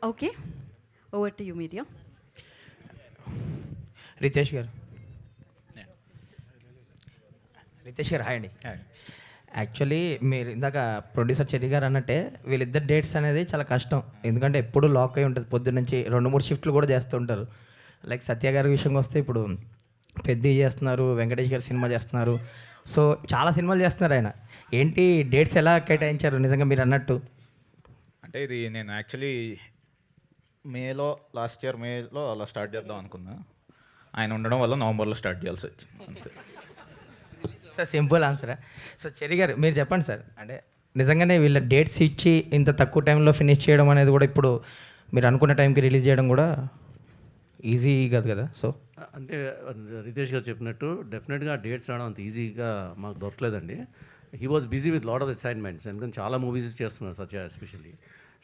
Okay. Over to you media. Ritesh garu. Ritesh గారు hi అండి. Actually మీరు ఇందాక ప్రొడ్యూసర్ చెర్రీ గారు అన్నట్టే వీళ్ళిద్దరు డేట్స్ అనేది చాలా కష్టం. ఎందుకంటే ఎప్పుడు లాక్ అయి ఉంటుంది. పొద్దున్న నుంచి 2-3 షిఫ్ట్లు కూడా చేస్తుంటారు. లైక్ సత్య గారి విషయంకి వస్తే ఇప్పుడు పెద్ద చేస్తున్నారు, వెంకటేష్ గారు సినిమా చేస్తున్నారు. సో చాలా సినిమాలు చేస్తున్నారు ఆయన. ఏంటి డేట్స్ ఎలా కేటాయించారు నిజంగా మీరు అన్నట్టు? అంటే ఇది నేను యాక్చువల్లీ లాస్ట్ ఇయర్ మేలో అలా స్టార్ట్ చేద్దాం అనుకున్నా. ఆయన ఉండడం వల్ల నవంబర్లో స్టార్ట్ చేయాల్సి వచ్చింది అంతే. సార్ సింపుల్ ఆన్సరా. సో చెర్రీ గారు మీరు చెప్పండి సార్. అంటే నిజంగానే వీళ్ళ డేట్స్ ఇచ్చి ఇంత తక్కువ టైంలో ఫినిష్ చేయడం అనేది కూడా ఇప్పుడు మీరు అనుకున్న టైంకి రిలీజ్ చేయడం కూడా ఈజీ కాదు కదా. సో అంటే రితేష్ గారు చెప్పినట్టు డెఫినెట్గా డేట్స్ రావడం అంత ఈజీగా మాకు దొరకలేదండి. He was busy with lot of assignments, ఎందుకంటే చాలా మూవీస్ చేస్తున్నారు సత్య ఎస్పెషల్లీ.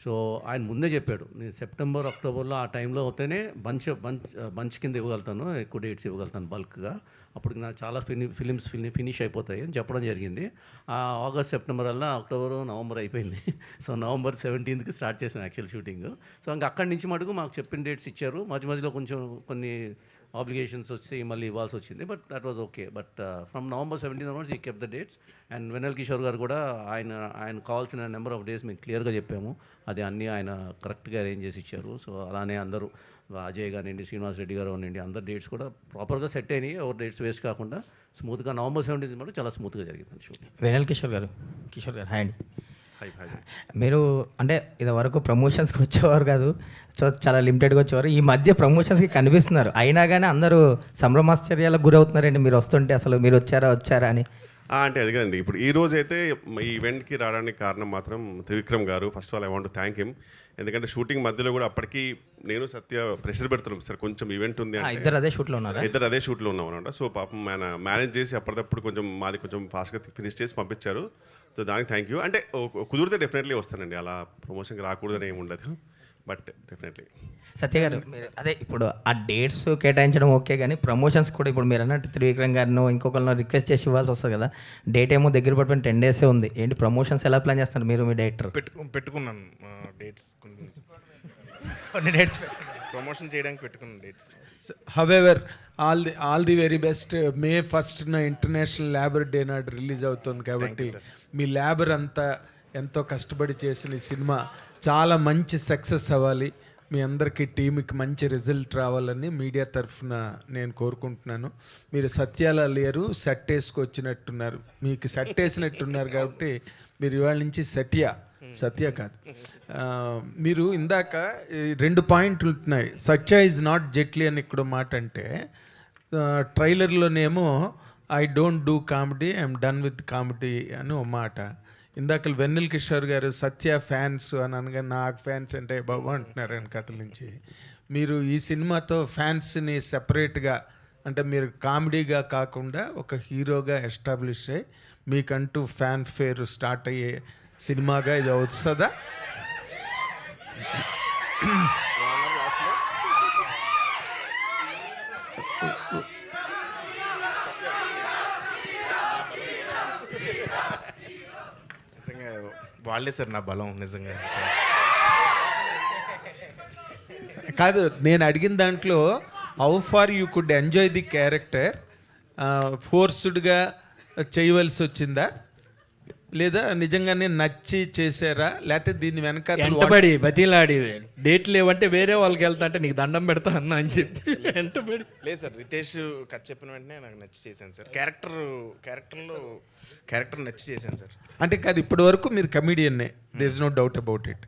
సో ఆయన ముందే చెప్పాడు, నేను సెప్టెంబర్ అక్టోబర్లో ఆ టైంలో అవుతేనే బంచ్ కింద ఇవ్వగలుగుతాను, ఎక్కువ డేట్స్ ఇవ్వగలుగుతాను బల్క్గా, అప్పుడు నాకు చాలా ఫిలిమ్స్ ఫినిష్ అయిపోతాయి అని చెప్పడం జరిగింది. ఆగస్ట్ సెప్టెంబర్ వల్ల అక్టోబర్ నవంబర్ అయిపోయింది. సో నవంబర్ 17కి స్టార్ట్ చేశాను యాక్చువల్ షూటింగ్. సో ఇంకా అక్కడి నుంచి మటుకు మాకు చెప్పిన డేట్స్ ఇచ్చారు. మధ్యలో కొంచెం కొన్ని ఆబ్లిగేషన్స్ వచ్చి మళ్ళీ ఇవ్వాల్సి వచ్చింది. But that was okay. But from November 17 onwards ఈ కెప్ ద డేట్స్. అండ్ వెన్నెల కిషోర్ గారు కూడా ఆయన కావాల్సిన నెంబర్ ఆఫ్ డేస్ మేము క్లియర్గా చెప్పాము. అది అన్నీ ఆయన కరెక్ట్గా అరేంజ్ చేసి ఇచ్చారు. సో అలానే అందరూ అజయ్ కానివ్వండి, శ్రీనివాస్ రెడ్డి గారు కానివ్వండి, అందరు డేట్స్ కూడా ప్రాపర్గా సెట్ అయినాయి. ఎవరు డేట్స్ వేస్ట్ కాకుండా స్మూత్గా నవంబర్ 17 కూడా చాలా స్మూత్గా జరిగింది షూట్. వెనల్ కిషోర్ గారు హాయ్ అండి. మీరు అంటే ఇది వరకు ప్రమోషన్స్కి వచ్చేవారు కాదు, సో చాలా లిమిటెడ్గా వచ్చేవారు. ఈ మధ్య ప్రమోషన్స్కి కనిపిస్తున్నారు, అయినా కానీ అందరూ సంభ్రమాశ్చర్యాలకు గురవుతున్నారండి మీరు వస్తుంటే. అసలు మీరు వచ్చారా అని. అంటే అది కదండి, ఇప్పుడు ఈ రోజు అయితే ఈ ఈవెంట్కి రావడానికి కారణం మాత్రం త్రివిక్రమ్ గారు. First of all I want to thank him. ఎందుకంటే షూటింగ్ మధ్యలో కూడా అప్పటికి నేను సత్య ప్రెషర్ పెడుతున్నాం, సార్ కొంచెం ఈవెంట్ ఉంది, ఇద్దరు అదే షూట్లో ఉన్నాం అనమాట. సో పాపం ఆయన మేనేజ్ చేసి అప్పటికప్పుడు మాది కొంచెం ఫాస్ట్గా ఫినిష్ చేసి పంపించారు. సో దానికి థ్యాంక్ యూ. అంటే కుదిరితే డెఫినెట్లీ వస్తానండి, అలా ప్రమోషన్కి రాకూడదని ఏమి ఉండదు, బట్ డెఫినెట్లీ. సత్య గారు అదే ఇప్పుడు ఆ డేట్స్ కేటాయించడం ఓకే, కానీ ప్రమోషన్స్ కూడా ఇప్పుడు మీరు అన్నట్టు త్రివిక్రమ్ గారినో ఇంకొకరినో రిక్వెస్ట్ చేసి ఇవ్వాల్సి వస్తుంది కదా. డేట్ ఏమో దగ్గర పడిపోయిన 10 days ఉంది. ఏంటి ప్రమోషన్స్ ఎలా ప్లాన్ చేస్తారు మీరు, మీ డైరెక్టర్? పెట్టుకున్నాను డేట్స్, కొన్ని డేట్స్ ప్రమోషన్ చేయడానికి పెట్టుకున్నాను dates. However all the very best. May 1st international labour day నాడు రిలీజ్ అవుతుంది కాబట్టి మీ లేబర్ అంతా ఎంతో కష్టపడి చేసిన ఈ సినిమా చాలా మంచి సక్సెస్ అవ్వాలి, మీ అందరికీ టీంకి మంచి రిజల్ట్ రావాలని మీడియా తరఫున నేను కోరుకుంటున్నాను. మీరు సత్యాల లేరు, సెట్ వేసుకొచ్చినట్టున్నారు, మీకు సెట్ వేసినట్టున్నారు కాబట్టి మీరు ఇవాళ నుంచి సత్య కాదు. మీరు ఇందాక 2 పాయింట్లు ఉంటున్నాయి. సత్య ఈజ్ నాట్ జెట్లీ అని ఇక్కడ మాట అంటే, ట్రైలర్లోనేమో I don't do comedy, I'm done with comedy అని ఓ మాట. ఇందాక వెన్నెల కిషోర్ గారు సత్య ఫ్యాన్స్ అని అనగా నాకు ఫ్యాన్స్ అంటే బాబు అంటున్నారు ఆయన కథల నుంచి. మీరు ఈ సినిమాతో ఫ్యాన్స్ని సెపరేట్గా, అంటే మీరు కామెడీగా కాకుండా ఒక హీరోగా ఎస్టాబ్లిష్ అయ్యి మీకంటూ ఫ్యాన్ ఫేర్ స్టార్ట్ అయ్యే సినిమాగా ఇది వస్తుందా? నిజంగా వాళ్ళే సార్ నా బలం నిజంగా. కాదు, నేను అడిగిన దాంట్లో how far you could enjoy the character, ఫోర్స్డ్గా చేయవలసి వచ్చిందా లేదా నిజంగానే నచ్చి చేశారా, లేకపోతే దీని వెనక ఎంటబడి బతిలాడి డేట్లు లేవంటే వేరే వాళ్ళకి వెళ్తా అంటే నీకు దండం పెడతా అన్నా అని చెప్పి ఎంటబడి లేదు సార్, రితేష్ కథ చెప్పిన వెంటనే నాకు నచ్చి చేశాను సార్. క్యారెక్టర్ నచ్చి చేశాను సార్. అంటే కాదు, ఇప్పటి వరకు మీరు కమీడియన్నే, there is no doubt about it.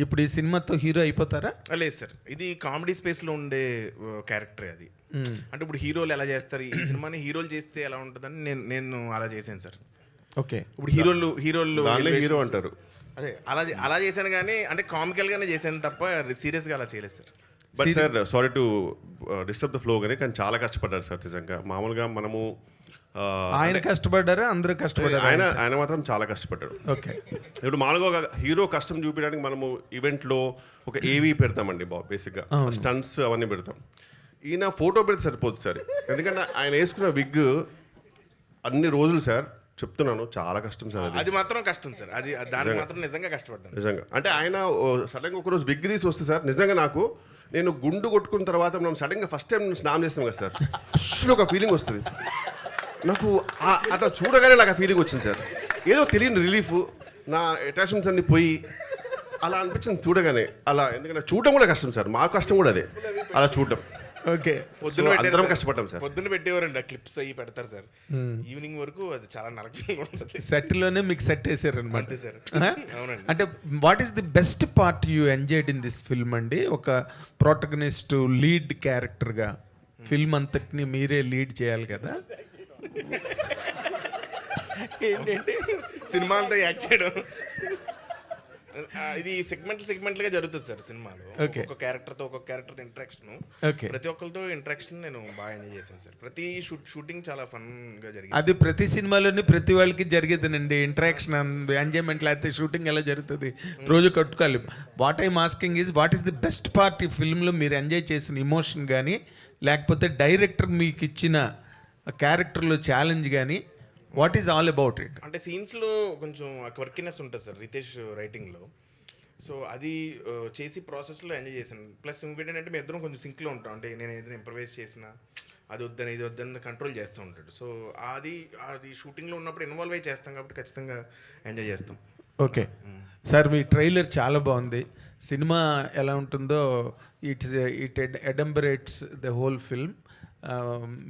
ఇప్పుడు ఈ సినిమాతో హీరో అయిపోతారా? లేదు సార్, ఇది కామెడీ స్పేస్లో ఉండే క్యారెక్టర్ అది. అంటే ఇప్పుడు హీరోలు ఎలా చేస్తారు, ఈ సినిమాని హీరోలు చేస్తే ఎలా ఉంటుందని నేను అలా చేశాను సార్. ఓకే, ఇప్పుడు హీరోలు హీరో అంటారు, అదే అలా చేశాను, కానీ అంటే కామికల్గానే చేశాను తప్ప సీరియస్గా అలా చేయలేదు sir. But sir sorry to disturb the flow కానీ చాలా కష్టపడ్డారు సార్ నిజంగా. మామూలుగా మనము ఆయన కష్టపడ్డారా, అందరూ కష్టపడ్డారు? ఆయన మాత్రం చాలా కష్టపడ్డాడు. ఓకే, ఇప్పుడు మామూలుగా ఒక హీరో కష్టం చూపించడానికి మనము ఈవెంట్లో ఒక ఏవీ పెడతామండి బేసిక్గా, స్టంట్స్ అవన్నీ పెడతాం. ఈయన ఫోటో పెడితే సరిపోతుంది సార్, ఎందుకంటే ఆయన వేసుకున్న విగ్ అన్ని రోజులు సార్ చెప్తున్నాను చాలా కష్టం సార్ అది అది మాత్రం కష్టం సార్, అది దానికి మాత్రం నిజంగా కష్టపడ్డాను. నిజంగా అంటే ఆయన సడన్గా ఒకరోజు విగ్రీస్ వస్తే సార్ నిజంగా నాకు నేను గుండు కొట్టుకున్న తర్వాత మనం సడన్గా ఫస్ట్ టైం స్నానం చేస్తాం కదా సార్, పుష్లో ఒక ఫీలింగ్ వస్తుంది నాకు. అట్లా చూడగానే నాకు ఆ ఫీలింగ్ వచ్చింది సార్, ఏదో తెలియని రిలీఫ్, నా అటాచ్మెంట్స్ అన్ని పోయి అలా అనిపించింది చూడగానే. అలా ఎందుకంటే చూడడం కూడా కష్టం సార్, మా కష్టం కూడా అదే అలా చూడడం. ఓకే, పొద్దున్న అందరం కష్టపడ్డాం సార్. పొద్దున్న పెట్టేవారండి, ఆ క్లిప్స్ అవి పెడతారు సార్, ఈవినింగ్ వరకు అది చాలా నరకంగా ఉంటుంది. సెట్లోనే మీకు సెట్ వేసారనమాట అంతే సార్. అవునండి. అంటే what is the best part you enjoyed in this film అండి? ఒక ప్రోటగనిస్ట్ లీడ్ క్యారెక్టర్గా ఫిల్మ్ అంతటిని మీరే లీడ్ చేయాలి కదా, ఏంటంటే సినిమా అంతా యాక్ట్ చేయడం, ఇది సెగ్మెంట్లుగా జరుగుతుంది సార్ సినిమాలో. ఒక్కొక్క క్యారెక్టర్తో ఇంటరాక్షన్, ఓకే, ప్రతి ఒక్కరితో ఇంటరాక్షన్ నేను బాగా ఎంజాయ్ చేశాను సార్. ప్రతి షూటింగ్ చాలా ఫన్గా జరిగింది. అది ప్రతి సినిమాలోని ప్రతి వాళ్ళకి జరిగేదేనండి ఇంటరాక్షన్, ఎంజాయ్మెంట్. లేకపోతే షూటింగ్ ఎలా జరుగుతుంది, రోజు కట్టుకోవాలి. What I'm asking is what is the best part ఈ ఫిల్మ్లో మీరు ఎంజాయ్ చేసిన ఇమోషన్ కానీ, లేకపోతే డైరెక్టర్ మీకు ఇచ్చిన క్యారెక్టర్లో ఛాలెంజ్ కానీ, what is all about it? అంటే సీన్స్లో కొంచెం క్వర్కినెస్ ఉంటుంది సార్ రితేష్ రైటింగ్లో, సో అది చేసి ప్రాసెస్లో ఎంజాయ్ చేశాను. ప్లస్ ఇంకోటి ఏంటంటే మేము ఇద్దరం కొంచెం సింక్లో ఉంటాం, అంటే నేను ఏదైనా ఇంప్రవైజ్ చేసినా అది వద్దని ఇది వద్దని కంట్రోల్ చేస్తూ ఉంటాడు. సో అది షూటింగ్లో ఉన్నప్పుడు ఇన్వాల్వ్ అయ్యి చేస్తాం కాబట్టి ఖచ్చితంగా ఎంజాయ్ చేస్తాం. ఓకే సార్, మీ ట్రైలర్ చాలా బాగుంది. సినిమా ఎలా ఉంటుందో it adumbrates the whole film.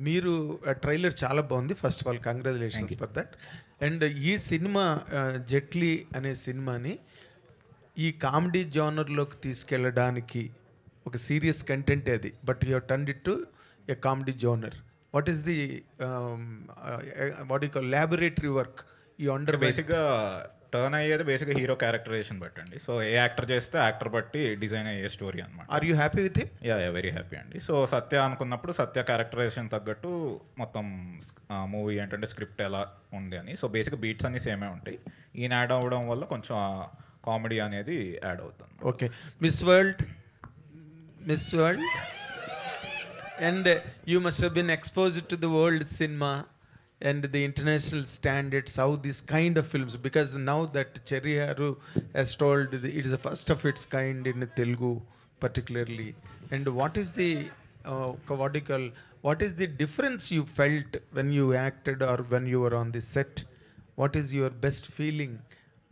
మీరు ట్రైలర్ చాలా బాగుంది. First of all congratulations for that. And ఈ సినిమా జెట్లీ అనే సినిమాని ఈ కామెడీ జానర్లోకి తీసుకెళ్ళడానికి ఒక సీరియస్ కంటెంట్ అది, but you turned it to a comedy genre. What is the what you call laboratory work ఈ అండర్? బేసిక్గా టర్న్ అయ్యేది బేసిక్గా హీరో క్యారెక్టరైజేషన్ బట్టండి. సో ఏ యాక్టర్ చేస్తే యాక్టర్ బట్టి డిజైన్ అయ్యే స్టోరీ అనమాట. Are you happy with him? Yeah very happy అండి. సో సత్య అనుకున్నప్పుడు సత్య క్యారెక్టరైజేషన్ తగ్గట్టు మొత్తం మూవీ ఏంటంటే స్క్రిప్ట్ ఎలా ఉంది అని. సో బేసిక్గా బీట్స్ అన్నీ సేమే ఉంటాయి. ఈయన యాడ్ అవ్వడం వల్ల కొంచెం కామెడీ అనేది యాడ్ అవుతుంది. Okay, Miss World and you must have been exposed to the world cinema and the international standards, how this kind of films, because now that Cherry Haru has told it is the first of its kind in Telugu particularly. And what is the what is the difference you felt when you acted or when you were on the set? What is your best feeling,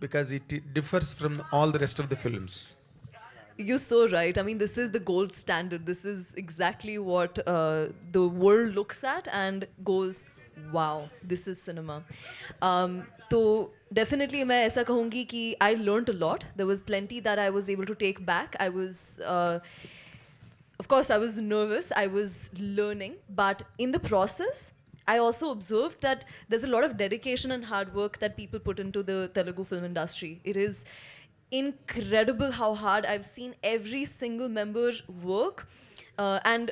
because it differs from all the rest of the films? You're so right. I mean, this is the gold standard. This is exactly what the world looks at and goes, wow, this is cinema. So definitely मैं ऐसा कहूँगी कि I learned a lot. There was plenty that I was able to take back. I was, of course, I was nervous. I was learning, but in the process, I also observed that there's a lot of dedication and hard work that people put into the Telugu film industry. It is incredible how hard I've seen every single member work, and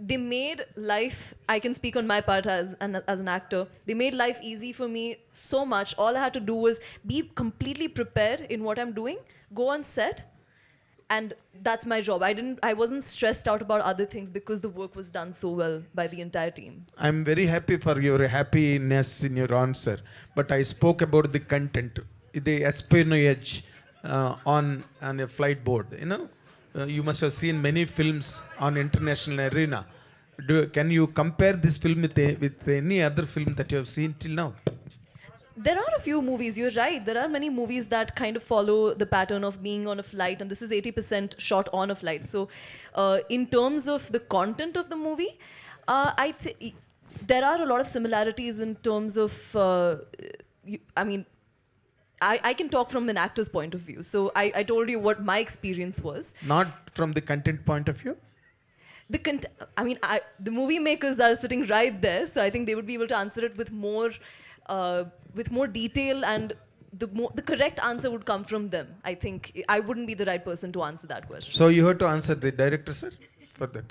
they made life, I can speak on my part as an actor, they made life easy for me so much. All I had to do was be completely prepared in what I'm doing, go on set, and that's my job. I wasn't stressed out about other things because the work was done so well by the entire team. I'm very happy for your happiness in your answer, but I spoke about the content, the espionage on a flight board, you know. You must have seen many films on international arena. Can you compare this film with any other film that you have seen till now? There are a few movies, you're right. There are many movies that kind of follow the pattern of being on a flight, and this is 80% shot on a flight. So in terms of the content of the movie, there are a lot of similarities in terms of, I can talk from an actor's point of view. So I told you what my experience was. Not from the content point of view? The movie makers are sitting right there, so I think they would be able to answer it with more detail, and the correct answer would come from them. I think I wouldn't be the right person to answer that question. So you have to answer the director, sir, for that.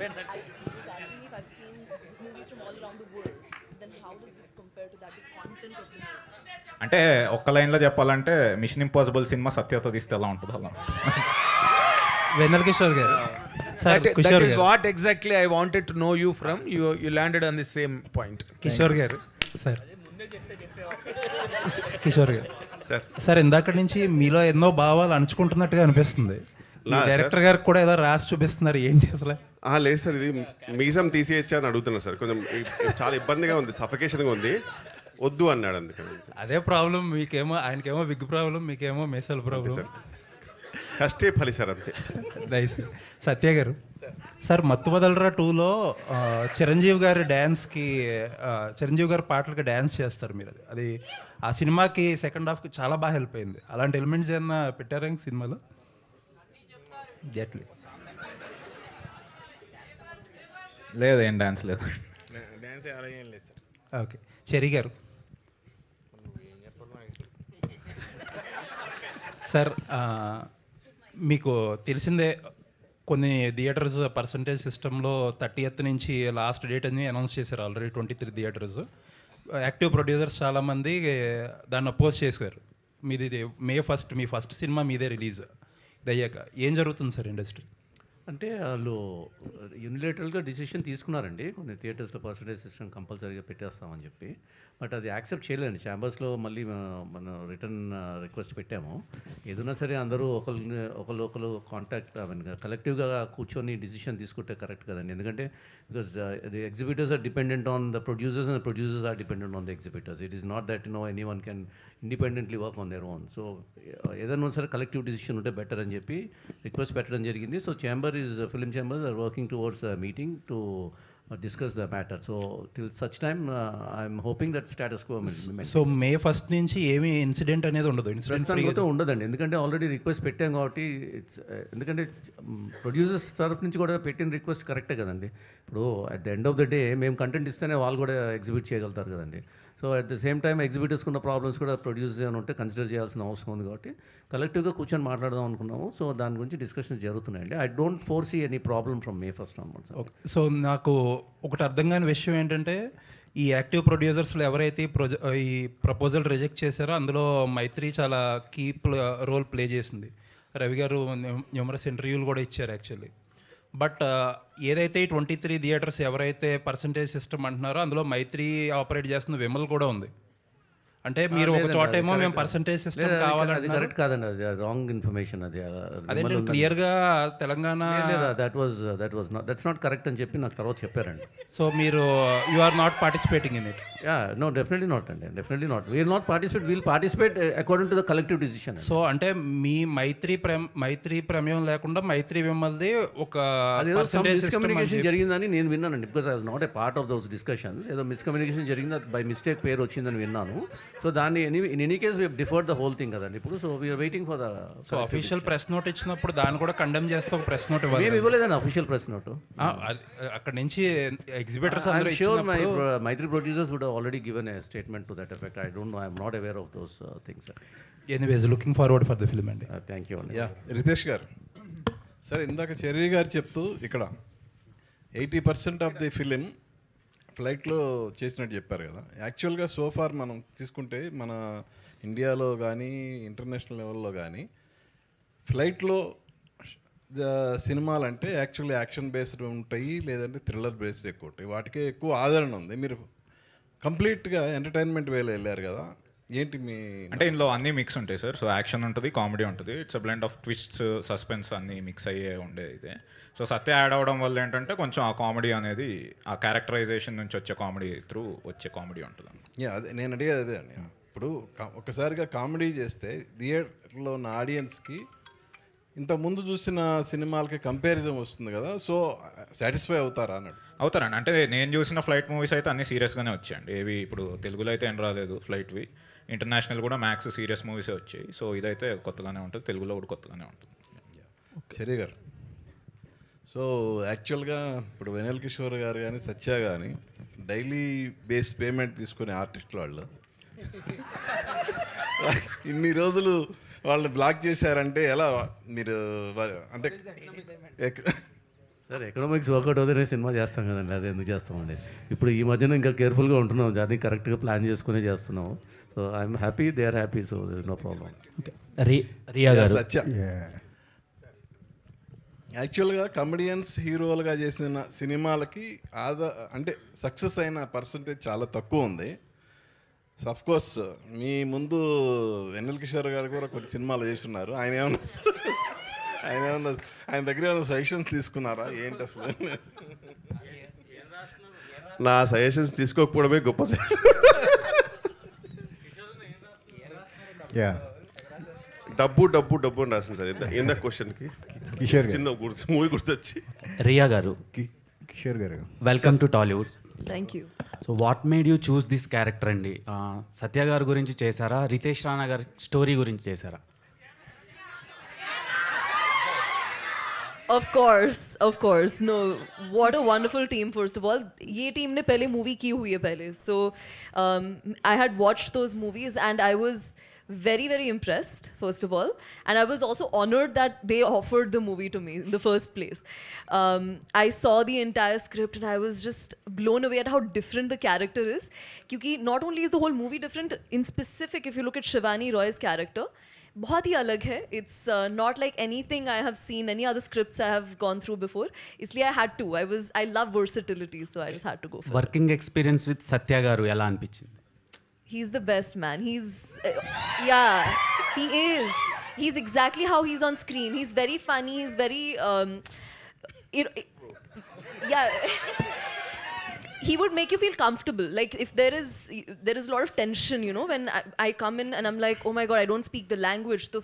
I was asking if I've seen movies from all around the world. So then how does this compare to that, the content of the movie? అంటే ఒక్క లైన్లో చెప్పాలంటే machine impossible cinema సత్యతో తీస్తే ఎలా ఉంటుంది అలా. వెన్నెల కిషోర్ గారు sir That Kishore is గారు what exactly I wanted to know you from. You landed on the same point. Kishore గారు సార్ కిషోర్ గారు సార్ సార్ ఇందాక నుంచి మీలో ఎన్నో భావాలు అణుచుకుంటున్నట్టుగా అనిపిస్తుంది నా డైరెక్టర్ గారికి కూడా ఏదో రాసి చూపిస్తున్నారు ఏంటి అసలు లేదు సార్, ఇది మీసం తీసేయచ్చా అని అడుగుతున్నాను సార్. కొంచెం చాలా ఇబ్బందిగా ఉంది, సఫికేషన్గా ఉంది, వద్దు అన్నాడు అందుకని. అదే ప్రాబ్లం మీకేమో, ఆయనకేమో విగ్ ప్రాబ్లం, మీకేమో మేసల్ ప్రాబ్లం. సార్ కష్టే ఫలి సార్ అంతే. నైస్. సత్య గారు సార్ మత్తు వదలరా 2లో చిరంజీవి గారి డ్యాన్స్కి, చిరంజీవి గారి పాటలకి డ్యాన్స్ చేస్తారు మీరు. అది ఆ సినిమాకి సెకండ్ హాఫ్కి చాలా బాగా హెల్ప్ అయింది. అలాంటి ఎలిమెంట్స్ ఏమన్నా పెట్టారా ఇంక సినిమాలో? ఎట్లీ లేదు, ఏం డాన్స్ లేదు. డ్యాన్స్ అలాగే ఏం లేదు సార్. ఓకే. చెరి గారు సార్ మీకు తెలిసిందే కొన్ని థియేటర్స్ పర్సంటేజ్ సిస్టంలో 30th నుంచి లాస్ట్ డేట్ అని అనౌన్స్ చేశారు ఆల్రెడీ. 23 థియేటర్స్. యాక్టివ్ ప్రొడ్యూసర్స్ చాలామంది దాన్ని అపోజ్ చేశారు. మీది May 1 మీ ఫస్ట్ సినిమా మీదే రిలీజ్ ఇది అయ్యాక ఏం జరుగుతుంది సార్ ఇండస్ట్రీ? అంటే వాళ్ళు యూనిలేటరల్గా డిసిషన్ తీసుకున్నారండి, కొన్ని థియేటర్స్లో పర్సంటేజ్ సిస్టమ్ కంపల్సరీగా పెట్టేస్తామని చెప్పి. బట్ అది యాక్సెప్ట్ చేయలేదండి. ఛాంబర్స్లో మళ్ళీ మనం రిటర్న్ రిక్వెస్ట్ పెట్టాము. ఏదైనా సరే అందరూ ఒకరు కాంటాక్ట్ కలెక్టివ్గా కూర్చొని డిసిషన్ తీసుకుంటే కరెక్ట్ కదండి. ఎందుకంటే because the exhibitors are dependent on the producers and the producers are dependent on the exhibitors. It is not that any one can independently work on their own. So ఏదైనా సరే collective decision ఉంటే better అని చెప్పి request పెట్టడం జరిగింది. So film chambers are working towards meeting to discuss the matter. So till such time I'm hoping that status quo will remain. So May 1 నుంచి ఏమీ incident అనేది ఉండదు? ఇన్సిడెంట్ ఉండదండి, ఎందుకంటే ఆల్రెడీ రిక్వెస్ట్ పెట్టాం కాబట్టి. ఎందుకంటే ప్రొడ్యూసర్స్ తరఫు నుంచి కూడా పెట్టిన రిక్వెస్ట్ కరెక్టే కదండి. ఇప్పుడు at the end of the day మేము కంటెంట్ ఇస్తేనే వాళ్ళు కూడా ఎగ్జిబిట్ చేయగలుగుతారు కదండి. So at the same time ఎగ్జిబిటర్స్కి ఉన్న ప్రాబ్లమ్స్ కూడా ప్రొడ్యూసర్స్ ఏమైనా ఉంటే కన్సిడర్ చేయాల్సిన అవసరం ఉంది. కాబట్టి కలెక్టివ్గా కూర్చొని మాట్లాడదాం అనుకున్నాము. సో దాని గురించి డిస్కషన్స్ జరుగుతున్నాయండి. I don't foresee any problem from May 1 onwards. Okay. So నాకు ఒకటి అర్థం కాని విషయం ఏంటంటే ఈ యాక్టివ్ ప్రొడ్యూసర్స్లో ఎవరైతే ఈ ప్రపోజల్ రిజెక్ట్ చేశారో అందులో మైత్రి చాలా కీ రోల్ ప్లే చేసింది. రవి గారు న్యూమరస్ ఇంటర్వ్యూలు కూడా ఇచ్చారు యాక్చువల్లీ. బట్ ఏదైతే 23 థియేటర్స్ ఎవరైతే పర్సంటేజ్ సిస్టమ్ అంటున్నారో అందులో మైత్రి ఆపరేట్ చేస్తున్న విమల్ కూడా ఉంది. అంటే మీరు ఒక చోట ఏమో మేము పర్సంటేజ్ సిస్టమ్ కావాలంటే కరెక్ట్ కాదండి, అది రాంగ్ ఇన్ఫర్మేషన్. అది అదే క్లియర్గా తెలంగాణ దట్స్ నాట్ కరెక్ట్ అని చెప్పి నాకు తర్వాత చెప్పారండి. సో మీరు you are not participating in it? No, definitely not అండి, definitely not. We'll not participate, we'll participate according to the collective decision. So అంటే మీ మైత్రి ప్రమేయం లేకుండా మైత్రి విమల్ది ఒక మిస్కమ్యూనికేషన్ జరిగిందని నేను విన్నానండి. Because I was not a part of those discussions. ఏదో మిస్కమ్యూనికేషన్ జరిగింది, బై మిస్టేక్ పేరు వచ్చిందని విన్నాను. సో దాన్ని in any case we differed the whole thing కదండి ఇప్పుడు. So we're waiting for the so official press note ఇచ్చినప్పుడు దాన్ని కూడా కండెమ్ చేస్తే ఒక ప్రెస్ నోట్ ఇవ్వాలి. మేము ఇవ్వలేదండి అఫీషియల్ ప్రెస్ నోట్. అక్కడ నుంచి exhibitors Mythri producers would already given a statement to that effect. I don't know, I'm not aware of those things. Anyways looking forward for the film అండి. Thank you అండి. రితేష్ గారు, sir ఇందాక cherry గారు చెప్తూ ఇక్కడ 80% of the film ఫ్లైట్లో చేసినట్టు చెప్పారు కదా. యాక్చువల్గా సోఫార్ మనం తీసుకుంటే మన ఇండియాలో కానీ ఇంటర్నేషనల్ లెవెల్లో కానీ ఫ్లైట్లో సినిమాలు అంటే యాక్చువల్లీ యాక్షన్ బేస్డ్ ఉంటాయి, లేదంటే థ్రిల్లర్ బేస్డ్ ఎక్కువ ఉంటాయి. వాటికే ఎక్కువ ఆదరణ ఉంది. మీరు కంప్లీట్గా ఎంటర్టైన్మెంట్ వేలో వెళ్ళారు కదా, ఏంటి మీ అంటే ఇందులో అన్నీ మిక్స్ ఉంటాయి సార్. సో యాక్షన్ ఉంటుంది, కామెడీ ఉంటుంది, it's a blend of twists, suspense అన్నీ మిక్స్ అయ్యే ఉండేది అయితే. సో సత్య యాడ్ అవ్వడం వల్ల ఏంటంటే కొంచెం ఆ కామెడీ అనేది ఆ క్యారెక్టరైజేషన్ నుంచి వచ్చే కామెడీ త్రూ వచ్చే కామెడీ ఉంటుంది. అదే నేను అడిగేది అదే అండి. ఇప్పుడు ఒకసారిగా కామెడీ చేస్తే థియేటర్లో ఉన్న ఆడియన్స్కి ఇంత ముందు చూసిన సినిమాలకి కంపారిజన్ వస్తుంది కదా, సో సాటిస్ఫై అవుతారా అన్నాడు. అవుతారండి. అంటే నేను చూసిన ఫ్లైట్ మూవీస్ అయితే అన్నీ సీరియస్గానే వచ్చాయండి. ఏవి ఇప్పుడు తెలుగులో అయితే ఏం రాలేదు ఫ్లైట్వి. ఇంటర్నేషనల్ కూడా మ్యాక్స్ సీరియస్ మూవీసే వచ్చాయి. సో ఇదైతే కొత్తగానే ఉంటుంది, తెలుగులో కూడా కొత్తగానే ఉంటుంది. సరే గారు, సో యాక్చువల్గా ఇప్పుడు వెనెల్ కిషోర్ గారు కానీ సత్య కానీ డైలీ బేస్ పేమెంట్ తీసుకునే ఆర్టిస్టులు వాళ్ళు ఇన్ని రోజులు వాళ్ళని బ్లాక్ చేశారంటే ఎలా? మీరు అంటే సార్ ఎకనామిక్స్ వర్కౌట్ అవుతేనే సినిమా చేస్తాం కదండి, అది ఎందుకు చేస్తామండి. ఇప్పుడు ఈ మధ్యన ఇంకా కేర్ఫుల్గా ఉంటున్నాం, దాన్ని కరెక్ట్గా ప్లాన్ చేసుకునే చేస్తున్నాము. So I'm happy, they are happy, so no problem. Riya garu, Satya యాక్చువల్గా కమెడియన్స్ హీరోలుగా చేసిన సినిమాలకి అంటే సక్సెస్ అయిన పర్సంటేజ్ చాలా తక్కువ ఉంది. అఫ్ కోర్స్ మీ ముందు వెన్నెల కిషోర్ గారు కూడా కొన్ని సినిమాలు చేస్తున్నారు. ఆయన దగ్గర ఏమైనా సజెషన్స్ తీసుకున్నారా ఏంటి అసలు? నా సజెషన్స్ తీసుకోకపోవడమే గొప్ప డబ్బు డబ్బు డబ్బు అని రాసింది సార్ ఇంత క్వశ్చన్కి. కిషోర్ చిన్న మూవీ గుర్తొచ్చి. రియా గారు, కిషోర్ గారు, welcome to Tollywood. Thank you. So what made you choose this character అండి? సత్య గారి గురించి చేశారా, రితేష్ రాణా గారి స్టోరీ గురించి చేశారా? Of course. No, what a wonderful team. First of all, ये team ने पहले movie की हुई है पहले. So I had watched those movies and I was very, very impressed, first of all. And I was also honored that they offered the movie to me in the first place. I saw the entire script and I was just blown away at how different the character is. Because not only is the whole movie different, in specific, if you look at Shivani Roy's character, बहुत ही अलग है. It's not like anything I have seen, any other scripts I have gone through before. इसलिए I had to. I love versatility, so I just had to go for it. Working experience with Satya గారు ఎలా అనిపించింది? He's the best man. Yeah, he is. He's exactly how he's on screen. He's very funny. He's very, yeah. He would make you feel comfortable. Like if there is a lot of tension, you know, when I come in and I'm like, oh my god, I don't speak the language. So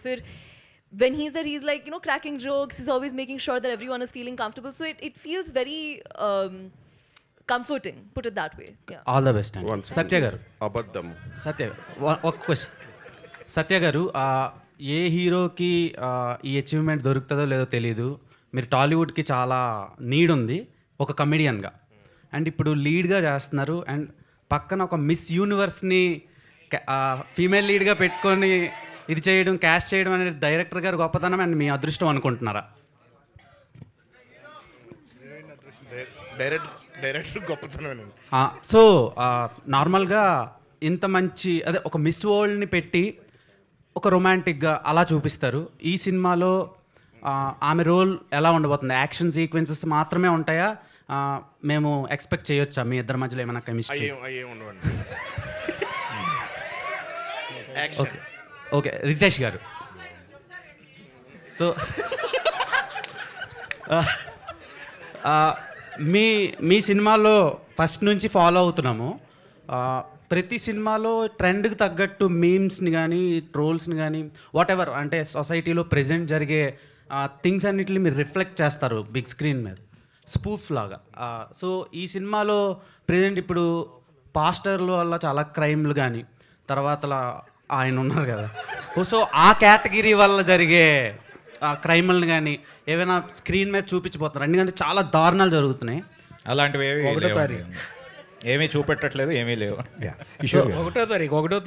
when he's there, he's like, you know, cracking jokes. He's always making sure that everyone is feeling comfortable. So it feels very comforting, put it that way. Yeah. All the best అండి. సత్య గారు, అబద్ధం. సత్య గారు, ఒక question. సత్య గారు, ఏ హీరోకి ఈ achievement దొరుకుతుందో లేదో తెలియదు. మీరు టాలీవుడ్కి చాలా నీడ్ ఉంది ఒక కమెడియన్గా, అండ్ ఇప్పుడు లీడ్గా చేస్తున్నారు. అండ్ పక్కన ఒక మిస్ యూనివర్స్ని ఫీమేల్ లీడ్గా పెట్టుకొని ఇది చేయడం, క్యాస్ట్ చేయడం అనేది డైరెక్టర్ గారు గొప్పతనం అండ్ మీ అదృష్టం అనుకుంటున్నారా? డైరెక్టర్ గొప్పతనం. సో నార్మల్గా ఇంత మంచి ఒక మిస్ వరల్డ్ని పెట్టి ఒక రొమాంటిక్గా అలా చూపిస్తారు. ఈ సినిమాలో ఆమె రోల్ ఎలా ఉండబోతుంది? యాక్షన్ సీక్వెన్సెస్ మాత్రమే ఉంటాయా? మేము ఎక్స్పెక్ట్ చేయొచ్చా మీ ఇద్దరి మధ్యలో ఏమైనా కెమిస్ట్రీ? ఓకే, రితేష్ గారు. సో మీ సినిమాలో ఫస్ట్ నుంచి ఫాలో అవుతున్నాము. ప్రతి సినిమాలో ట్రెండ్కి తగ్గట్టు మీమ్స్ని కానీ ట్రోల్స్ని కానీ వాట్ ఎవర్ అంటే సొసైటీలో ప్రెజెంట్ జరిగే థింగ్స్ అన్నిటిని మీరు రిఫ్లెక్ట్ చేస్తారు బిగ్ స్క్రీన్ మీద, స్పూఫ్ లాగా. సో ఈ సినిమాలో ప్రెజెంట్ ఇప్పుడు పాస్టర్ల వల్ల చాలా క్రైమ్లు కానీ, తర్వాత ఆయన ఉన్నారు కదా, సో ఆ కేటగిరీ వల్ల జరిగే క్రైమ్లను కానీ ఏమైనా స్క్రీన్ మీద చూపించిపోతున్నారు? ఎందుకంటే చాలా దారుణాలు జరుగుతున్నాయి. అలాంటివి ఏమీ చూపెట్టట్లేదు, ఏమీ లేవు. ఒకటో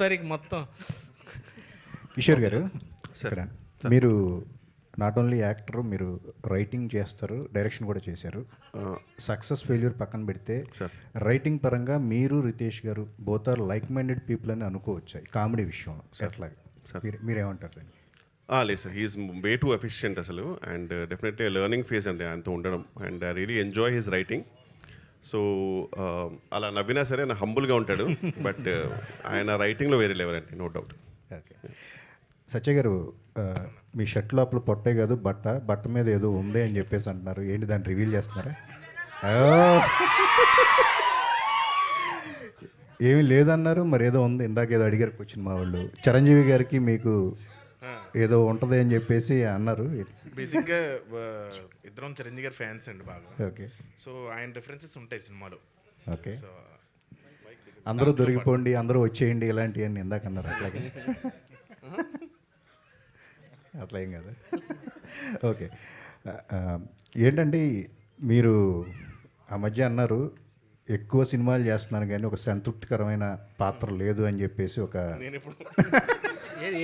తారీఖు మొత్తం. కిషోర్ గారు, మీరు నాట్ ఓన్లీ యాక్టర్, మీరు రైటింగ్ చేస్తారు, డైరెక్షన్ కూడా చేశారు. సక్సెస్ ఫెయిల్యూర్ పక్కన పెడితే రైటింగ్ పరంగా మీరు Ritesh garu both are like minded people అని అనుకోవచ్చు కామెడీ విషయంలో. అట్లాగే మీరేమంటారు? లేదు sir, he's way too efficient అసలు. అండ్ డెఫినెట్లీ లెర్నింగ్ ఫేజ్ అండి ఆయనతో ఉండడం. And I really enjoy his writing. So అలా నవ్వినా సరే ఆయన హంబుల్గా ఉంటాడు, బట్ ఆయన రైటింగ్లో వేరే లెవెల్ అండి, నో డౌట్. ఓకే, సత్య గారు, మీ షర్ట్ లోపల పొట్టే కాదు బట్ట మీద ఏదో ఉంది అని చెప్పేసి అంటున్నారు. ఏంటి దాన్ని రివీల్ చేస్తున్నారా? ఏమీ లేదన్నారు, మరి ఏదో ఉంది. ఇందాక ఏదో అడిగారు క్వశ్చన్ మా వాళ్ళు. చిరంజీవి గారికి మీకు ఏదో ఉంటుంది అని చెప్పేసి అన్నారు. బేసిక్గా ఇద్దరం చిరంజీవి గారి ఫ్యాన్స్ అండి బాగా. ఓకే, సో ఆయన రిఫరెన్సెస్ ఉంటాయి సినిమాలో. ఓకే, అందరూ దొరికిపోండి, అందరూ వచ్చేయండి ఇలాంటివన్నీ ఇందాక అన్నారు. అట్లాగే అట్లా ఏం కదా. ఓకే, ఏంటంటే మీరు ఆ మధ్య అన్నారు ఎక్కువ సినిమాలు చేస్తున్నాను కానీ ఒక సంతృప్తికరమైన పాత్ర లేదు అని చెప్పేసి ఒక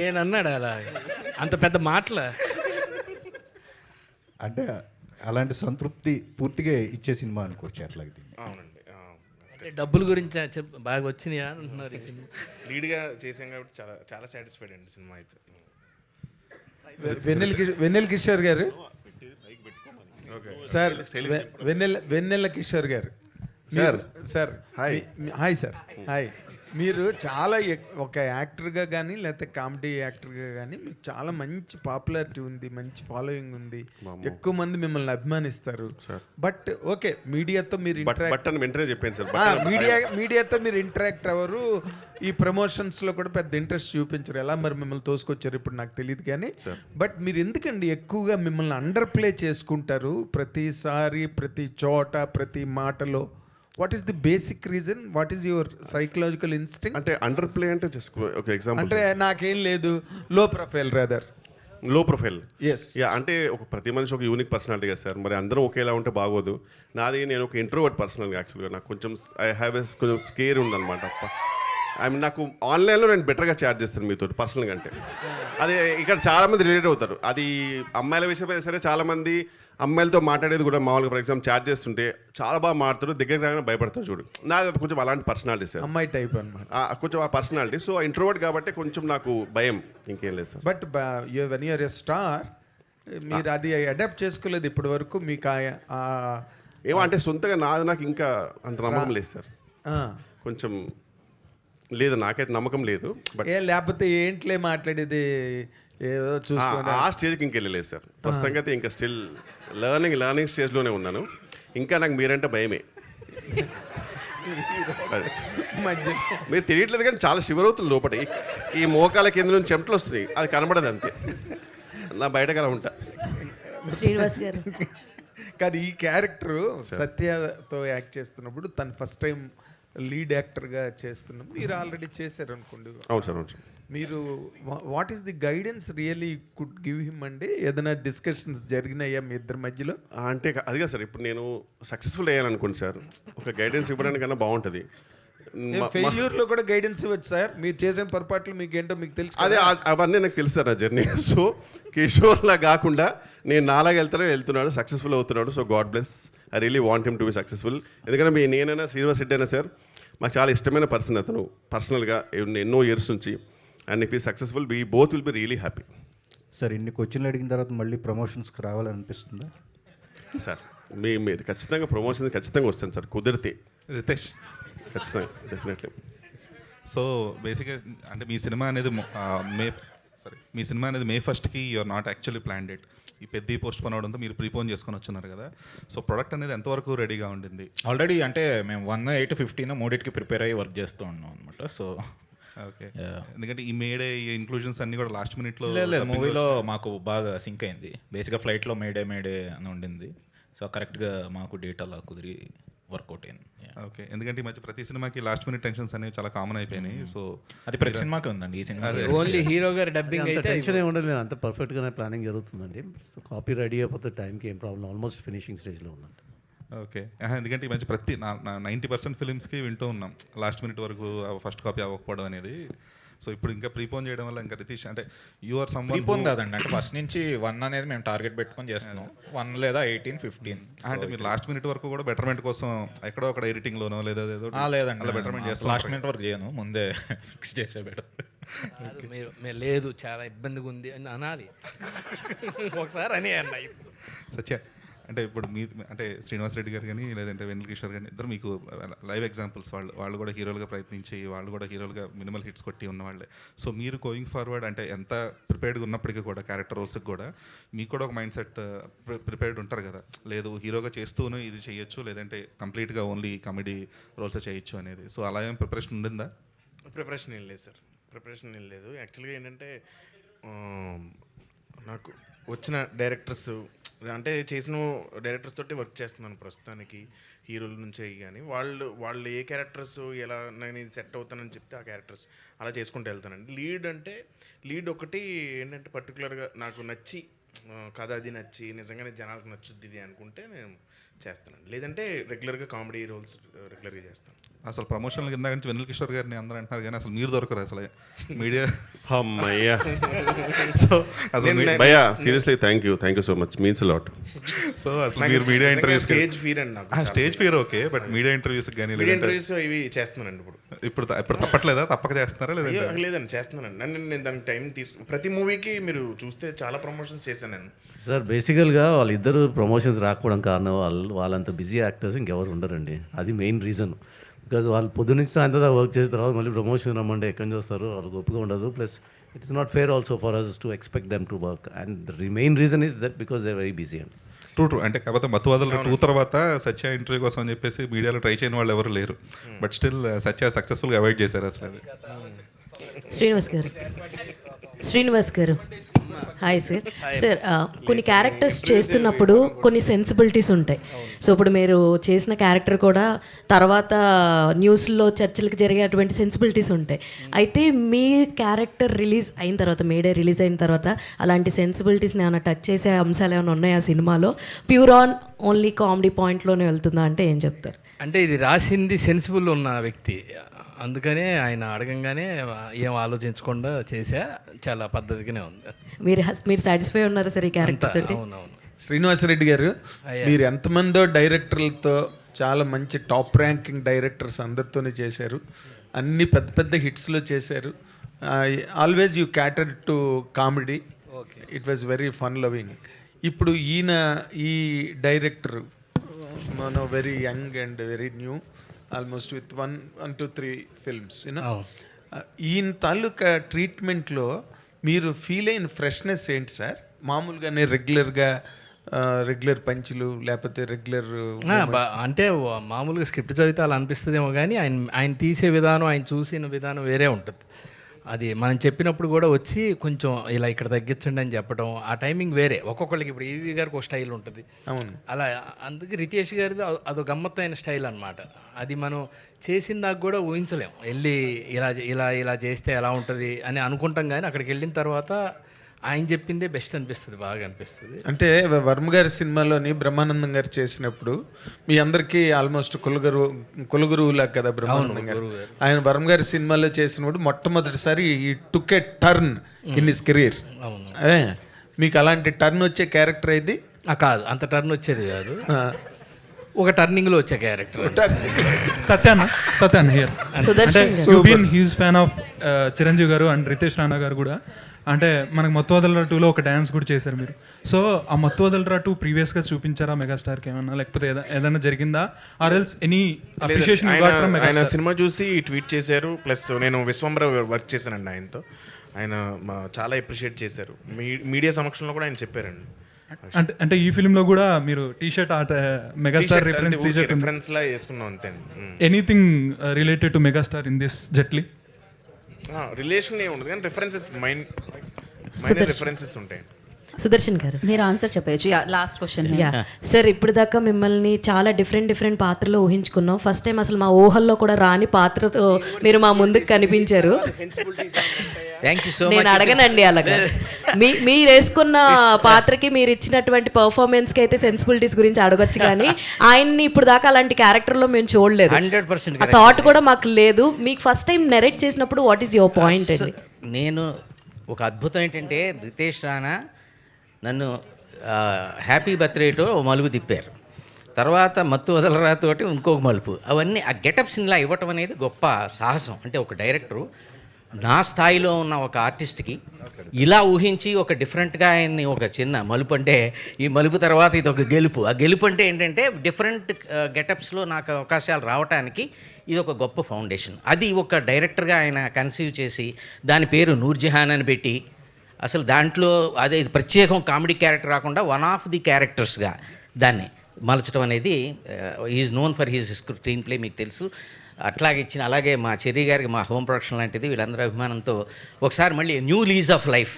ఏనన్నాడు అలా అంత పెద్ద మాటల? అంటే అలాంటి సంతృప్తి పూర్తిగా ఇచ్చే సినిమా అనుకోవచ్చు అట్లాగే. అవునండి, డబ్బుల గురించి బాగా వచ్చినాయా అంటున్నారు. ఈ సినిమా లీడ్గా చేసాం కాబట్టి చాలా చాలా సాటిస్ఫైడ్ అండి సినిమా అయితే. వెన్నెల కిషోర్ గారు, సార్ వెన్నెల కిషోర్ గారు sir. Sir hi. Hi sir hi. మీరు చాలా ఒక యాక్టర్గా కానీ లేకపోతే కామెడీ యాక్టర్గా కానీ మీకు చాలా మంచి పాపులారిటీ ఉంది, మంచి ఫాలోయింగ్ ఉంది, ఎక్కువ మంది మిమ్మల్ని అభిమానిస్తారు. బట్ ఓకే, మీడియాతో మీరు వెంటనే చెప్పాను సార్, మీడియాతో మీరు ఇంటరాక్ట్ అవ్వరు, ఈ ప్రమోషన్స్లో కూడా పెద్ద ఇంట్రెస్ట్ చూపించరు. ఎలా మరి మిమ్మల్ని తోసుకొచ్చారు ఇప్పుడు నాకు తెలియదు కానీ, బట్ మీరు ఎందుకండి ఎక్కువగా మిమ్మల్ని అండర్ ప్లే చేసుకుంటారు ప్రతిసారి, ప్రతి చోట, ప్రతి మాటలో? What is the basic reason? What is your psychological instinct? అంటే అండర్ ప్లే అంటే జస్ట్ ఒక ఎగ్జాంపుల్, అంటే నాకేం లేదు, లో ప్రొఫైల్ రాదర్. లో ప్రొఫైల్, ఎస్. యా, అంటే ఒక ప్రతి మనిషి ఒక యూనిక్ పర్సనాలిటీ కదా సార్, మరి అందరం ఒకేలా ఉంటే బాగోదు. నేను ఒక ఇంట్రోవర్ట్ పర్సనల్గా యాక్చువల్గా నాకు కొంచెం కొంచెం స్కేర్ ఉందన్నమాట. నాకు ఆన్లైన్లో నేను బెటర్గా చాట్ చేస్తాను మీతో పర్సనల్గా అంటే. అదే ఇక్కడ చాలామంది రిలేట్ అవుతారు. అది అమ్మాయిల విషయమైనా సరే, చాలామంది అమ్మాయిలతో మాట్లాడేది కూడా మామూలుగా ఫర్ ఎగ్జాంపుల్ చాట్ చేస్తుంటే చాలా బాగా మాట్లాడతారు, దగ్గరికి రాగానే భయపడతారు చూడు. నాది కొంచెం అలాంటి పర్సనాలిటీ సార్, అమ్మాయి టైప్ అనమాట, కొంచెం ఆ పర్సనాలిటీ. సో ఇంట్రోవర్ట్ కాబట్టి కొంచెం నాకు భయం, ఇంకేం లేదు sir. But when you're a star మీరు అది అడాప్ట్ చేసుకోలేదు ఇప్పటి వరకు. మీకు ఏమో అంటే సొంతగా నాకు ఇంకా అంత నమ్మకం లేదు సార్, కొంచెం లేదు, నాకైతే నమ్మకం లేదు. బట్ లేకపోతే ఏంట్లే మాట్లాడేది ఏదో చూసుకోండి, ఆ స్టేజ్కి ఇంకెళ్ళలేదు సార్. ప్రస్తుతంగా అయితే ఇంకా స్టిల్ లర్నింగ్ స్టేజ్లోనే ఉన్నాను. ఇంకా నాకు మీరంటే భయమే. మీరు తెలియట్లేదు కానీ చాలా షివర్ అవుతుంది లోపల. ఈ మోకాల కింద నుంచి చెమటలు వస్తుంది, అది కనబడదు అంతే. నా బయటకు అలా ఉంటా. శ్రీనివాస్ గారు కాదు, ఈ క్యారెక్టర్ సత్యతో యాక్ట్ చేస్తున్నప్పుడు తను ఫస్ట్ టైం లీడ్ యాక్టర్గా చేస్తున్నాం, మీరు ఆల్రెడీ చేశారు అనుకోండి. అవును సార్, అవును సార్. మీరు what is the guidance really could give him అండి? ఏదైనా డిస్కషన్స్ జరిగినాయా మీ ఇద్దరి మధ్యలో? అంటే అదిగా సార్, ఇప్పుడు నేను సక్సెస్ఫుల్ అయ్యాను అనుకోండి సార్, ఒక గైడెన్స్ ఇవ్వడానికన్నా బాగుంటుంది. ఫెయిల్యూర్లో కూడా గైడెన్స్ ఇవ్వచ్చు సార్, మీరు చేసిన పొరపాట్లు మీకు ఏంటో మీకు తెలుసు. అదే అవన్నీ నాకు తెలుసు సార్, నా జర్నీ. సో కిషోర్లా కాకుండా నేను నాలాగా వెళ్తున్నాడు, సక్సెస్ఫుల్ అవుతున్నాడు. So God bless, I really want him to be successful. ఎందుకంటే నేనైనా శ్రీనివాస్ రెడ్డి అయినా సార్ మాకు చాలా ఇష్టమైన పర్సన్ అతను, పర్సనల్గా ఎన్నో ఇయర్స్ నుంచి. అండ్ ఇఫ్ ఈ successful we both will be really happy. Sir ఇన్ని క్వశ్చన్లు అడిగిన తర్వాత మళ్ళీ ప్రమోషన్స్కి రావాలనిపిస్తుందా సార్? మీరు ఖచ్చితంగా ప్రమోషన్ ఖచ్చితంగా వస్తాను సార్, కుదిరితే. రితేష్ ఖచ్చితంగా, డెఫినెట్లీ. సో బేసిక్గా అంటే మీ సినిమా అనేది May 1st you're not actually plan date. ఈ పెద్ద పోస్ట్ పోన్ అవడంతో మీరు ప్రీపోన్ చేసుకొని వచ్చున్నారు కదా. సో ప్రొడక్ట్ అనేది ఎంతవరకు రెడీగా ఉండింది? ఆల్రెడీ అంటే మేము 1, 8, 15 మూడింటికి ప్రిపేర్ అయ్యి వర్క్ చేస్తూ ఉన్నాం అనమాట. సో ఓకే, ఎందుకంటే ఈ మేడే ఈ ఇంక్లూజన్స్ అన్ని కూడా లాస్ట్ మినిట్లో మూవీలో మాకు బాగా సింక్ అయింది. బేసిక్గా ఫ్లైట్లో మేడే అని ఉండింది. సో కరెక్ట్గా మాకు డేట్ అలా కుదిరి వర్కౌట్ అయింది. ఓకే, ఎందుకంటే ఈ మధ్య ప్రతి సినిమాకి లాస్ట్ మినిట్ టెన్షన్స్ అనేవి చాలా కామన్ అయిపోయినాయి. సో అది ప్రతి సినిమాకి ఉందండి. ఈ సినిమా ఓన్లీ హీరో గారు డబ్బింగ్ అయితే టెన్షన్ ఏమి ఉండదు, అంత పర్ఫెక్ట్గానే ప్లానింగ్ జరుగుతుందండి. కాపీ రెడీ అయిపోతే టైంకి ఏం ప్రాబ్లం, ఆల్మోస్ట్ ఫినిషింగ్ స్టేజ్లో ఉందండి. ఓకే, ఎందుకంటే ఈ మధ్య ప్రతి 90% ఫిలిమ్స్కి వింటూ ఉన్నాం లాస్ట్ మినిట్ వరకు ఫస్ట్ కాపీ అవ్వకపోవడం అనేది. సో ఇప్పుడు ఇంకా ప్రీపోన్ చేయడం వల్ల ఇంకా రితీష్ అంటే యూఆర్ సమ్ ప్రీపోన్ కాదండి, అంటే ఫస్ట్ నుంచి 1 అనేది మేము టార్గెట్ పెట్టుకొని చేస్తున్నాం. 1 లేదా 18, 15 అంటే మీరు లాస్ట్ మినిట్ వరకు కూడా బెటర్మెంట్ కోసం ఎక్కడో అక్కడ ఎడిటింగ్లోనో లేదా లేదండి, అలా బెటర్మెంట్ చేస్తాం. లాస్ట్ మినిట్ వరకు చేయను, ముందే ఫిక్స్ చేసే బెటర్. మీరు లేదు చాలా ఇబ్బందిగా ఉంది అని అనాలి ఒకసారి అని అన్నాయి. సత్య అంటే ఇప్పుడు అంటే శ్రీనివాస్ రెడ్డి గారు కానీ లేదంటే వెన్నెల కిషోర్ కానీ ఇద్దరు మీకు లైవ్ ఎగ్జాంపుల్స్. వాళ్ళు కూడా హీరోలుగా ప్రయత్నించి వాళ్ళు కూడా హీరోలుగా మినిమల్ హిట్స్ కొట్టి ఉన్నవాళ్ళే. సో మీరు గోయింగ్ ఫార్వర్డ్ అంటే ఎంత ప్రిపేర్డ్గా ఉన్నప్పటికీ కూడా క్యారెక్టర్ రోల్స్కి కూడా మీకు కూడా ఒక మైండ్ సెట్ ప్రిపేర్డ్ ఉంటారు కదా, లేదు హీరోగా చేస్తూనే ఇది చేయొచ్చు, లేదంటే కంప్లీట్గా ఓన్లీ కామెడీ రోల్స్ చేయొచ్చు అనేది. సో అలా ఏం ప్రిపరేషన్ ఉండిందా? ప్రిపరేషన్ ఏం లేదు సార్, ప్రిపరేషన్ ఏం లేదు. యాక్చువల్గా ఏంటంటే నాకు వచ్చిన డైరెక్టర్స్ అంటే చేసిన డైరెక్టర్స్ తోటి వర్క్ చేస్తున్నాను ప్రస్తుతానికి, హీరోల నుంచి అయ్యి. కానీ వాళ్ళు ఏ క్యారెక్టర్స్ ఎలా నేను ఇది సెట్ అవుతానని చెప్తే ఆ క్యారెక్టర్స్ అలా చేసుకుంటూ వెళ్తానండి. లీడ్ ఒకటి ఏంటంటే పర్టికులర్గా నాకు నచ్చి కథ అది నచ్చి నిజంగానే జనాలకు నచ్చుద్ది ఇది అనుకుంటే నేను చేస్తానండి, లేదంటే రెగ్యులర్గా కామెడీ రోల్స్ రెగ్యులర్గా చేస్తాను. అసలు ప్రమోషన్ల కింద నుంచి వెన్నెల కిషోర్ గారిని అందరూ అంటున్నారు కానీ అసలు మీరు దొరకరు అసలు మీడియా. అమ్మయ్యా. సో అసలు భయ్యా seriously thank you so much, means lot. So అసలు మీరు మీడియా ఇంటర్వ్యూస్ స్టేజ్ ఫీర్ అండి నాకు. Stage fear okay, but media interviews కానీ ఇంటర్వ్యూస్ ఇవి చేస్తున్నానండి ఇప్పుడు తప్పట్లేదా? తప్పక చేస్తున్నారా లేదా? లేదండి, చేస్తున్నానండి. నేను దానికి టైం ప్రతి మూవీకి మీరు చూస్తే చాలా ప్రమోషన్స్ చేశాను నేను. సార్ బేసికల్గా వాళ్ళిద్దరు ప్రమోషన్స్ రాకపోవడం కారణం వాళ్ళంత బిజీ యాక్టర్స్ ఇంకెవరు ఉండరండి. అది మెయిన్ రీజన్. బికాజ్ వాళ్ళు పొద్దునుంచి సాయంత్రం దాకా వర్క్ చేసిన తర్వాత మళ్ళీ ప్రమోషన్ రమ్మంటే ఎక్కడి నుంచి వస్తారు, వాళ్ళకి ఓపిక ఉండదు. Plus it's not fair also for us to expect them to work. And the main reason is that because they very busy అండి. ట్రూ అంటే కాకపోతే మత్తువదల 2 తర్వాత సత్య ఇంటర్వ్యూ కోసం అని చెప్పేసి మీడియాలో ట్రై చేయని వాళ్ళు ఎవరు లేరు. బట్ స్టిల్ సత్య సక్సెస్ఫుల్గా అవాయిడ్ చేశారు అసలు అది. శ్రీనివాస్ గారు హాయ్ సార్. సార్ కొన్ని క్యారెక్టర్స్ చేస్తున్నప్పుడు కొన్ని సెన్సిబిలిటీస్ ఉంటాయి. సో ఇప్పుడు మీరు చేసిన క్యారెక్టర్ కూడా తర్వాత న్యూస్లో చర్చలకు జరిగేటువంటి సెన్సిబిలిటీస్ ఉంటాయి. అయితే మీ క్యారెక్టర్ రిలీజ్ అయిన తర్వాత, మేడే రిలీజ్ అయిన తర్వాత అలాంటి సెన్సిబిలిటీస్ని ఏమైనా టచ్ చేసే అంశాలు ఏమైనా ఉన్నాయా సినిమాలో? ప్యూర్ ఆన్ ఓన్లీ కామెడీ పాయింట్లోనే వెళ్తుందా అంటే ఏం చెప్తారు? అంటే ఇది రాసింది సెన్సిబుల్ ఉన్న వ్యక్తి, అందుకనే ఆయన అడగంగానే ఏం ఆలోచించకుండా చేసా. చాలా పద్ధతిగానే ఉంది. మీరు సాటిస్ఫై ఉన్నారా సార్ ఈ క్యారెక్టర్ తోటి? అవునవును. శ్రీనివాసరెడ్డి గారు, మీరు ఎంతమందో డైరెక్టర్లతో చాలా మంచి టాప్ ర్యాంకింగ్ డైరెక్టర్స్ అందరితోనే చేశారు, అన్ని పెద్ద పెద్ద హిట్స్లో చేశారు. Always you క్యాటర్ to comedy. It was very fun loving. ఇప్పుడు ఈ డైరెక్టర్ మన very young and very new, almost with 1 to 3 films ఈయన తాలూకా ట్రీట్మెంట్లో మీరు ఫీల్ అయిన ఫ్రెష్నెస్ ఏంటి సార్? మామూలుగానే రెగ్యులర్ పంచులు లేకపోతే రెగ్యులర్ అంటే మామూలుగా స్క్రిప్ట్ చదివితే అలా అనిపిస్తుందేమో కానీ ఆయన తీసే విధానం, ఆయన చూసిన విధానం వేరే ఉంటుంది. అది మనం చెప్పినప్పుడు కూడా వచ్చి కొంచెం ఇలా ఇక్కడ తగ్గించండి అని చెప్పడం, ఆ టైమింగ్ వేరే. ఒక్కొక్కరికి ఇప్పుడు ఈవీ గారికి ఒక స్టైల్ ఉంటుంది, అవును. అలా అందుకే రితేష్ గారిది అదో గమ్మత్తైన స్టైల్ అనమాట. అది మనం చేసిన దాకా కూడా ఊహించలేం. వెళ్ళి ఇలా చేస్తే ఎలా ఉంటుంది అని అనుకుంటాం, కానీ అక్కడికి వెళ్ళిన తర్వాత ఆయన చెప్పిందే బెస్ట్ అనిపిస్తుంది, బాగా అనిపిస్తుంది. అంటే వర్మ గారి సినిమాలోని బ్రహ్మానందం గారు చేసినప్పుడు మీ అందరికీ ఆల్మోస్ట్ కులగురువులా కదా బ్రహ్మానందం గారు. ఆయన వర్మ గారి సినిమాలో చేసినప్పుడు మొట్టమొదటిసారి ఈ టుక్ ఏ టర్న్ ఇన్ హిస్ కెరీర్. మీకు అలాంటి టర్న్ వచ్చే క్యారెక్టర్ ఇది కాదు, అంత టర్న్ వచ్చేది కాదు, ఒక టర్నింగ్లో వచ్చే క్యారెక్టర్. సత్యాన్న హియర్. అంటే you been huge fan of Chiranjeevi garu and Riteish Rana గారు కూడా. అంటే మనకు మత్తువదలరా 2లో ఒక డ్యాన్స్ కూడా చేశారు మీరు. సో ఆ మత్తువదలరా 2 ప్రీవియస్గా చూపించారా మెగాస్టార్కి ఏమన్నా, లేకపోతే ఏదైనా జరిగిందా? Or else any appreciation you got from megastar? ఆయన సినిమా చూసి ట్వీట్ చేశారు. ప్లస్ నేను విశ్వంబర వర్క్ చేశానండి ఆయనతో. ఆయన చాలా అప్రిషియేట్ చేశారు. మీడియా సమక్షంలో కూడా ఆయన చెప్పారండి. అంటే ఈ ఫిల్మ్లో కూడా మీరు టీ-షర్ట్ మెగాస్టార్ రిఫరెన్స్ లా వేసుకున్నాం అంతే. Anything related to megastar in this Jetlee? Relation ఏమి ఉండదు కానీ రిఫరెన్సెస్ రిఫరెన్సెస్ ఉంటాయి. సుదర్శన్ గారు మీరు ఆన్సర్ చెప్పచ్చు. Last question. సార్ ఇప్పుడు దాకా మిమ్మల్ని చాలా డిఫరెంట్ పాత్రలో ఊహించుకున్నాం. ఫస్ట్ టైం అసలు మా ఊహల్లో కూడా రాని పాత్రతో మీరు మా ముందుకు కనిపించారు. నేను అడగనండి అలాగా. మీరు వేసుకున్న పాత్రకి మీరు ఇచ్చినటువంటి పర్ఫార్మెన్స్కి అయితే సెన్సిబిలిటీస్ గురించి అడగొచ్చు, కానీ ఆయన్ని ఇప్పుడు దాకా అలాంటి క్యారెక్టర్లో మేము చూడలేదు. 100% ఆ థాట్ కూడా మాకు లేదు. మీకు ఫస్ట్ టైం నెరేట్ చేసినప్పుడు వాట్ ఈస్ యువర్ పాయింట్ అండి? నేను ఒక అద్భుతం ఏంటంటే రితేష్ రాణా నన్ను హ్యాపీ బర్త్డేతో మలుపు తిప్పారు, తర్వాత మత్తు వదలరాతోటి ఇంకొక మలుపు. అవన్నీ ఆ గెటప్స్ ఇలా ఇవ్వటం అనేది గొప్ప సాహసం. అంటే ఒక డైరెక్టరు నా స్థాయిలో ఉన్న ఒక ఆర్టిస్ట్కి ఇలా ఊహించి ఒక డిఫరెంట్గా ఆయన్ని ఒక చిన్న మలుపు, అంటే ఈ మలుపు తర్వాత ఇది ఒక గెలుపు. ఆ గెలుపు అంటే ఏంటంటే డిఫరెంట్ గెటప్స్లో నాకు అవకాశాలు రావడానికి ఇది ఒక గొప్ప ఫౌండేషన్. అది ఒక డైరెక్టర్గా ఆయన కన్సీవ్ చేసి దాని పేరు నూర్జహాన్ అని పెట్టి, అసలు దాంట్లో అదే ప్రత్యేకం కామెడీ క్యారెక్టర్ రాకుండా వన్ ఆఫ్ ది క్యారెక్టర్స్గా దాన్ని మలచడం అనేది is known for his screen play, మీకు తెలుసు. అట్లాగే ఇచ్చిన, అలాగే మా చెర్రీ గారికి మా హోమ్ ప్రొడక్షన్ లాంటిది, వీళ్ళందరూ అభిమానంతో ఒకసారి మళ్ళీ new lease of life,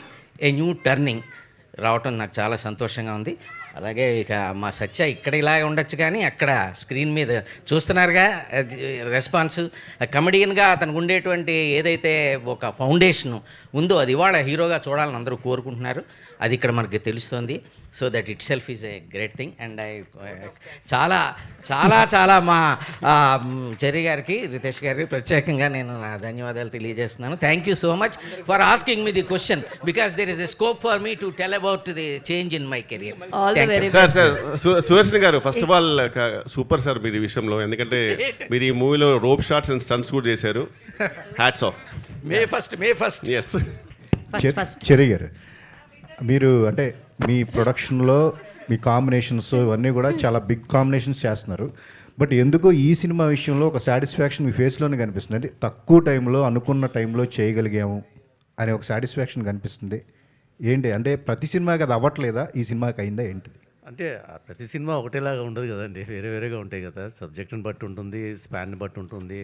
a new turning రావటం నాకు చాలా సంతోషంగా ఉంది. అలాగే ఇక మా సత్య ఇక్కడ ఇలాగే ఉండొచ్చు కానీ అక్కడ స్క్రీన్ మీద చూస్తున్నారుగా రెస్పాన్స్. కమెడియన్గా అతనికి ఉండేటువంటి ఏదైతే ఒక ఫౌండేషన్ ఉందో అది ఇవాళ హీరోగా చూడాలని అందరూ కోరుకుంటున్నారు. అది ఇక్కడ మనకి తెలుస్తుంది. So that it self is a great thing. And I చాలా చాలా చాలా మా చెర్రీ గారికి, రితేష్ గారికి ప్రత్యేకంగా నేను నా ధన్యవాదాలు తెలియజేస్తున్నాను. Thank you so much for asking me the question because there is a scope for me to tell about the change in my career. Sir Sudarshan గారు, first of all super sir మీరు ఈ విషయంలో. ఎందుకంటే మీరు ఈ మూవీలో రోప్ షాట్స్ అండ్ స్టంట్స్ కూడా చేశారు. Hats off. May first yes. Cherry గారు, మీరు అంటే మీ ప్రొడక్షన్లో మీ కాంబినేషన్స్ ఇవన్నీ కూడా చాలా బిగ్ కాంబినేషన్స్ చేస్తున్నారు. బట్ ఎందుకో ఈ సినిమా విషయంలో ఒక సాటిస్ఫాక్షన్ మీ ఫేస్లోనే కనిపిస్తుంది. అంటే తక్కువ టైంలో అనుకున్న టైంలో చేయగలిగాము అనే ఒక సాటిస్ఫాక్షన్ కనిపిస్తుంది. ఏంటి అంటే ప్రతి సినిమాకి అది అవ్వట్లేదా, ఈ సినిమాకి అయిందా ఏంటి? అంటే ప్రతి సినిమా ఒకటేలాగా ఉండదు కదండి, వేరే వేరేగా ఉంటాయి కదా. సబ్జెక్ట్ని బట్టి ఉంటుంది, స్పాన్ని బట్టి ఉంటుంది.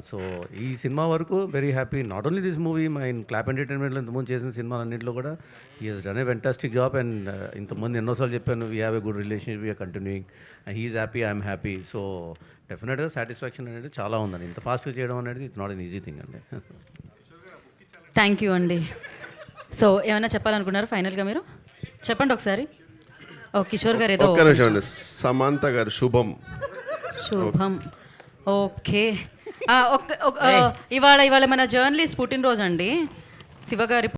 సో ఈ సినిమా వరకు very happy. Not only this movie, my clap ఎంటర్టైన్మెంట్లో ఇంతకుముందు చేసిన సినిమాలన్నింటిలో కూడా he has done a fantastic job. And ఇంతకుముందు ఎన్నోసార్లు చెప్పాను, we have a good relationship, we are continuing. He is happy, I'm happy. So డెఫినెట్గా సాటిస్ఫాక్షన్ అనేది చాలా ఉందండి. ఇంత ఫాస్ట్గా చేయడం అనేది it's not an easy thing అండి. థ్యాంక్ యూ అండి. సో ఏమైనా చెప్పాలనుకున్నారు ఫైనల్గా మీరు? చెప్పండి ఒకసారి. ఓ కిషోర్ గారు ఏదో. సమంత గారు శుభం. ఓకే. ఇవాళ మన జర్నలిస్ట్ పుట్టినరోజు అండి, శివగారి